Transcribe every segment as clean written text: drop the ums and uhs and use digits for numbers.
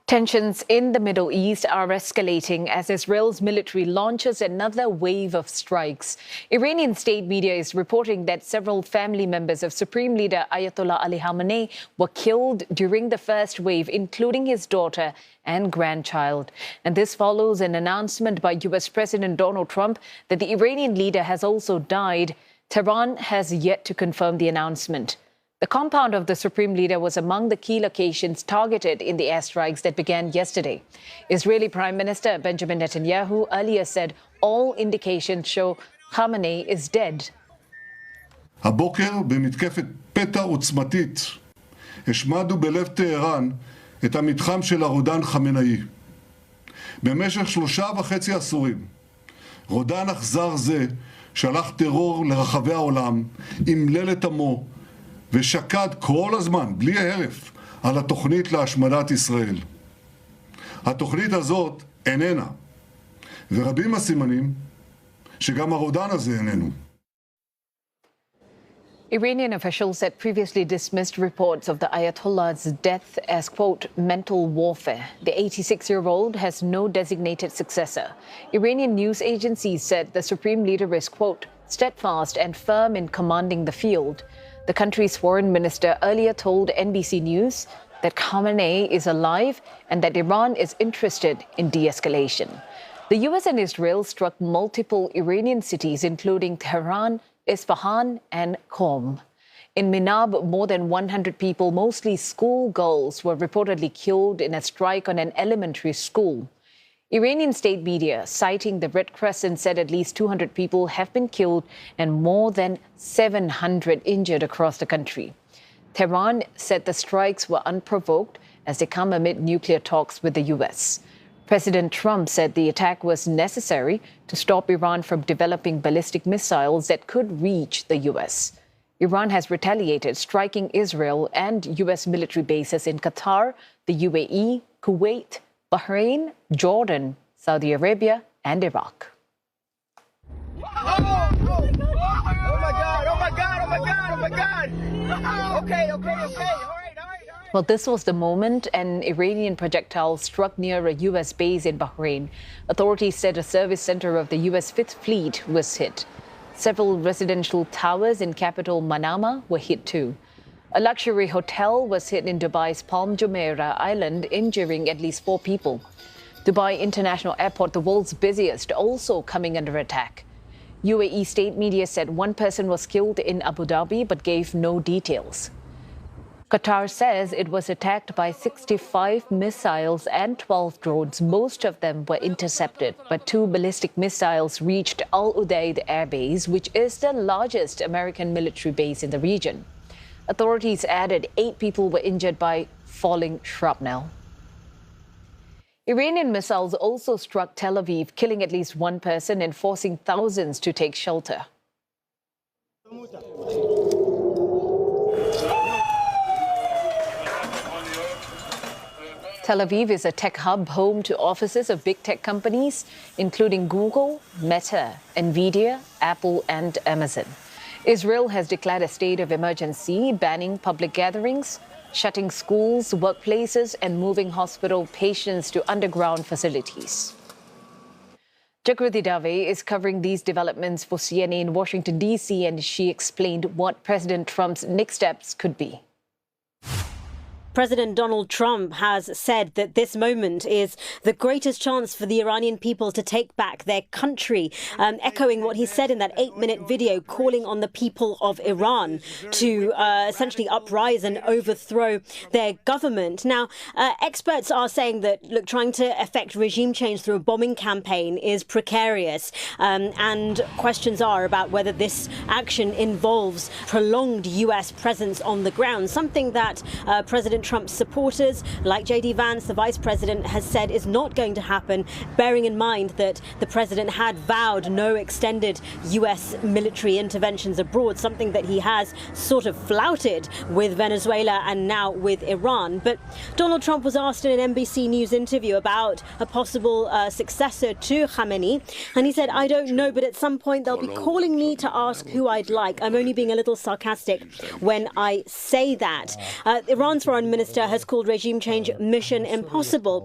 Tensions in the Middle East are escalating as Israel's military launches another wave of strikes. Iranian state media is reporting that several family members of Supreme Leader Ayatollah Ali Khamenei were killed during the first wave, including his daughter and grandchild. And this follows an announcement by U.S. President Donald Trump that the Iranian leader has also died. Tehran has yet to confirm the announcement. The compound of the Supreme Leader was among the key locations targeted in the airstrikes that began yesterday. Israeli Prime Minister Benjamin Netanyahu earlier said all indications show Khamenei is dead. הבוקר במתקפת פתע עוצמתית השמדנו בלב טהרן את המתחם של הרודן חמינאי. במשך 3.5 עשורים רודן אכזר זה שלח טרור לרחבי העולם, אמלל את עמו ושקד כל הזמן, בלי הרף, על התוכנית להשמדת ישראל. התוכנית הזאת איננה, ורבים הסימנים שגם הרודן הזה איננו. Iranian officials had previously dismissed reports of the Ayatollah's death as, quote, mental warfare. The 86-year-old has no designated successor. Iranian news agencies said the Supreme Leader is, quote, steadfast and firm in commanding the field. The country's foreign minister earlier told NBC News that Khamenei is alive and that Iran is interested in de-escalation. The U.S. and Israel struck multiple Iranian cities, including Tehran, Isfahan and Qom. In Minab, more than 100 people, mostly schoolgirls, were reportedly killed in a strike on an elementary school. Iranian state media, citing the Red Crescent, said at least 200 people have been killed and more than 700 injured across the country. Tehran said the strikes were unprovoked as they come amid nuclear talks with the U.S. President Trump said the attack was necessary to stop Iran from developing ballistic missiles that could reach the U.S. Iran has retaliated, striking Israel and U.S. military bases in Qatar, the UAE, Kuwait, Bahrain, Jordan, Saudi Arabia, and Iraq. Oh my God, oh my God, oh my God, oh my God. Okay. All right. Well, this was the moment an Iranian projectile struck near a U.S. base in Bahrain. Authorities said a service center of the U.S. Fifth Fleet was hit. Several residential towers in capital Manama were hit too. A luxury hotel was hit in Dubai's Palm Jumeirah Island, injuring at least 4 people. Dubai International Airport, the world's busiest, also coming under attack. UAE state media said 1 person was killed in Abu Dhabi but gave no details. Qatar says it was attacked by 65 missiles and 12 drones. Most of them were intercepted, but 2 ballistic missiles reached Al Udeid Air Base, which is the largest American military base in the region. Authorities added 8 people were injured by falling shrapnel. Iranian missiles also struck Tel Aviv, killing at least 1 person and forcing thousands to take shelter. Tel Aviv is a tech hub home to offices of big tech companies, including Google, Meta, Nvidia, Apple, and Amazon. Israel has declared a state of emergency, banning public gatherings, shutting schools, workplaces, and moving hospital patients to underground facilities. Jagriti Dave is covering these developments for CNN in Washington, D.C., and she explained what President Trump's next steps could be. President Donald Trump has said that this moment is the greatest chance for the Iranian people to take back their country, echoing what he said in that 8-minute video, calling on the people of Iran to essentially uprise and overthrow their government. Now, experts are saying that, look, trying to effect regime change through a bombing campaign is precarious, and questions are about whether this action involves prolonged U.S. presence on the ground, something that President Trump's supporters, like J.D. Vance, the vice president, has said is not going to happen, bearing in mind that the president had vowed no extended U.S. military interventions abroad, something that he has sort of flouted with Venezuela and now with Iran. But Donald Trump was asked in an NBC News interview about a possible successor to Khamenei, and he said, "I don't know, but at some point they'll be calling me to ask who I'd like. I'm only being a little sarcastic when I say that." Iran's foreign minister has called regime change mission impossible.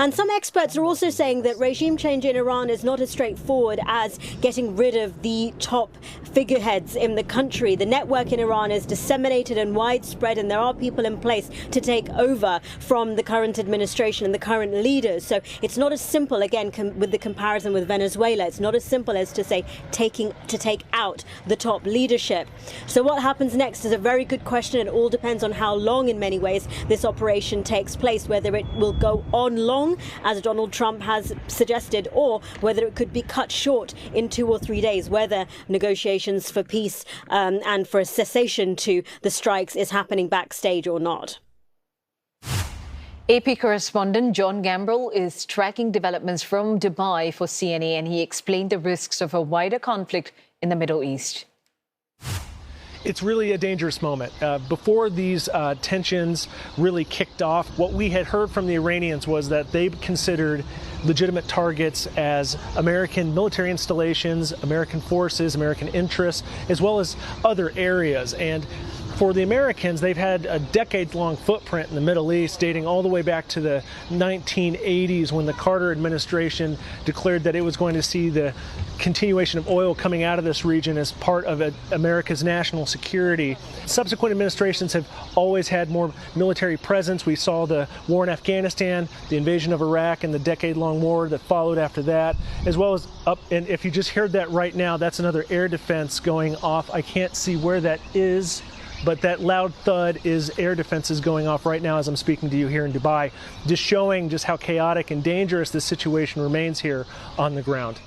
And some experts are also saying that regime change in Iran is not as straightforward as getting rid of the top figureheads in the country. The network in Iran is disseminated and widespread, and there are people in place to take over from the current administration and the current leaders. So it's not as simple, again, with the comparison with Venezuela, it's not as simple as to say take out the top leadership. So what happens next is a very good question. It all depends on how long, in many ways, this operation takes place, whether it will go on long, as Donald Trump has suggested, or whether it could be cut short in 2 or 3 days, whether negotiations for peace and for a cessation to the strikes is happening backstage or not. AP correspondent John Gambrell is tracking developments from Dubai for CNA, and he explained the risks of a wider conflict in the Middle East. It's really a dangerous moment. Before these tensions really kicked off, what we had heard from the Iranians was that they considered legitimate targets as American military installations, American forces, American interests, as well as other areas. And for the Americans, they've had a decades-long footprint in the Middle East, dating all the way back to the 1980s, when the Carter administration declared that it was going to see the continuation of oil coming out of this region as part of America's national security. Subsequent administrations have always had more military presence. We saw the war in Afghanistan, the invasion of Iraq, and the decade-long war that followed after that, as well as and if you just heard that right now, that's another air defense going off. I can't see where that is, but that loud thud is air defenses going off right now as I'm speaking to you here in Dubai, just showing just how chaotic and dangerous this situation remains here on the ground.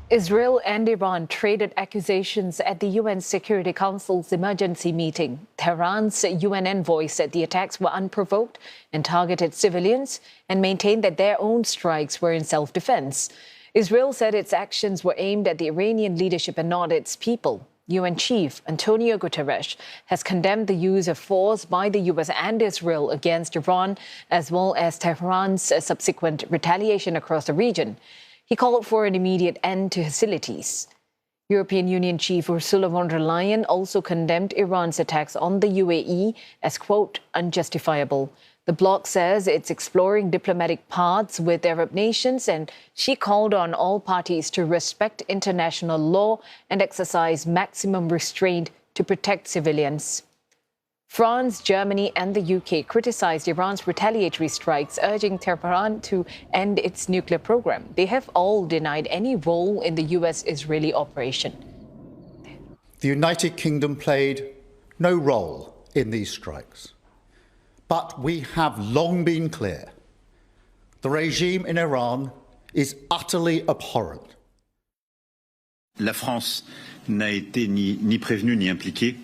Israel and Iran traded accusations at the UN Security Council's emergency meeting. Tehran's UN envoy said the attacks were unprovoked and targeted civilians, and maintained that their own strikes were in self-defense. Israel said its actions were aimed at the Iranian leadership and not its people. UN Chief Antonio Guterres has condemned the use of force by the US and Israel against Iran, as well as Tehran's subsequent retaliation across the region. He called for an immediate end to hostilities. European Union Chief Ursula von der Leyen also condemned Iran's attacks on the UAE as, quote, unjustifiable. The bloc says it's exploring diplomatic paths with Arab nations, and she called on all parties to respect international law and exercise maximum restraint to protect civilians. France, Germany and the UK criticized Iran's retaliatory strikes, urging Tehran to end its nuclear program. They have all denied any role in the US-Israeli operation. The United Kingdom played no role in these strikes. But we have long been clear. The regime in Iran is utterly abhorrent. La France n'a été ni prévenue ni impliquée,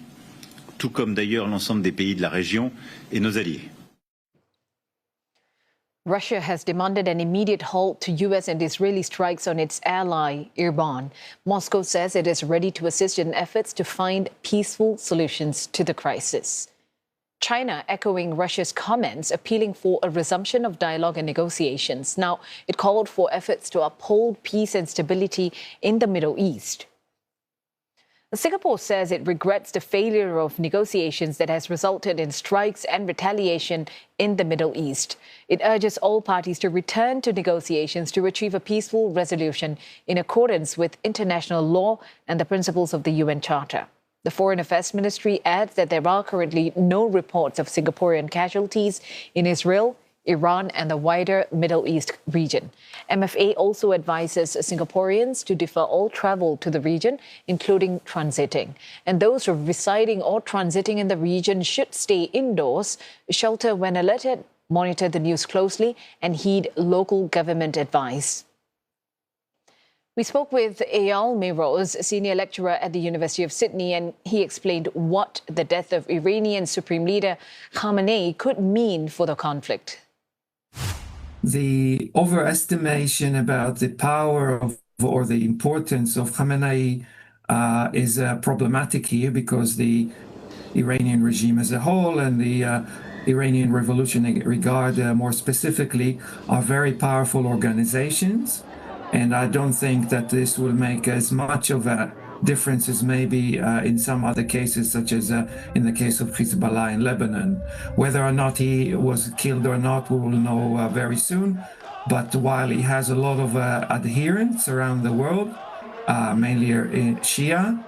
tout comme d'ailleurs l'ensemble des pays de la région et nos alliés. Russia has demanded an immediate halt to US and Israeli strikes on its ally, Iran. Moscow says it is ready to assist in efforts to find peaceful solutions to the crisis. China echoing Russia's comments, appealing for a resumption of dialogue and negotiations. Now, it called for efforts to uphold peace and stability in the Middle East. Singapore says it regrets the failure of negotiations that has resulted in strikes and retaliation in the Middle East. It urges all parties to return to negotiations to achieve a peaceful resolution in accordance with international law and the principles of the UN Charter. The Foreign Affairs Ministry adds that there are currently no reports of Singaporean casualties in Israel, Iran and the wider Middle East region. MFA also advises Singaporeans to defer all travel to the region, including transiting. And those residing or transiting in the region should stay indoors, shelter when alerted, monitor the news closely, and heed local government advice. We spoke with Eyal Meroz, senior lecturer at the University of Sydney, and he explained what the death of Iranian Supreme Leader Khamenei could mean for the conflict. The overestimation about the power of or the importance of Khamenei is problematic here, because the Iranian regime as a whole and the Iranian Revolutionary Guard more specifically are very powerful organizations. And I don't think that this will make as much of a differences maybe in some other cases, such as in the case of Hezbollah in Lebanon. Whether or not he was killed or not, we will know very soon. But while he has a lot of adherents around the world, mainly in Shia,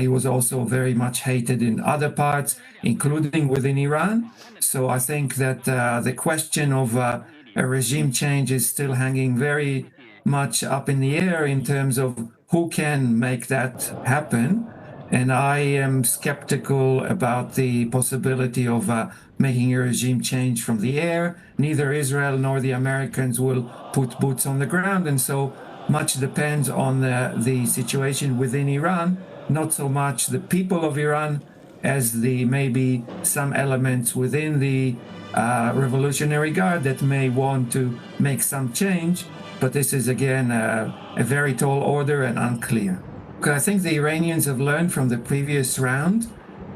he was also very much hated in other parts, including within Iran. So I think that the question of a regime change is still hanging very much up in the air in terms of who can make that happen. And I am skeptical about the possibility of making a regime change from the air. Neither Israel nor the Americans will put boots on the ground. And so much depends on the situation within Iran, not so much the people of Iran as the maybe some elements within the Revolutionary Guard that may want to make some change. But this is, again, a very tall order and unclear. I think the Iranians have learned from the previous round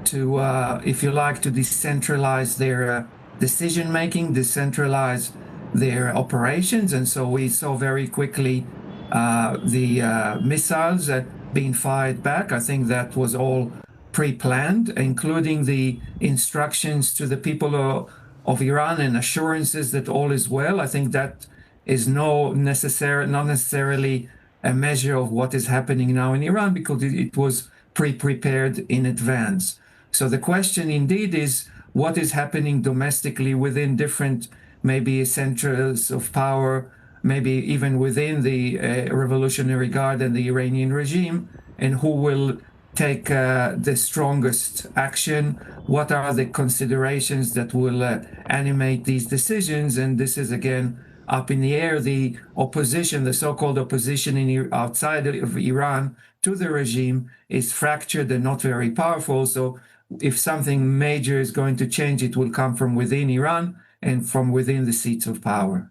to, if you like, to decentralize their decision-making, decentralize their operations. And so we saw very quickly the missiles being fired back. I think that was all pre-planned, including the instructions to the people of Iran and assurances that all is well. I think that is not necessarily a measure of what is happening now in Iran, because it was pre-prepared in advance. So the question indeed is what is happening domestically within different maybe centers of power, maybe even within the Revolutionary Guard and the Iranian regime, and who will take the strongest action, what are the considerations that will animate these decisions. And this is, again, up in the air. The opposition, the so-called opposition outside of Iran to the regime is fractured and not very powerful. So if something major is going to change, it will come from within Iran and from within the seats of power.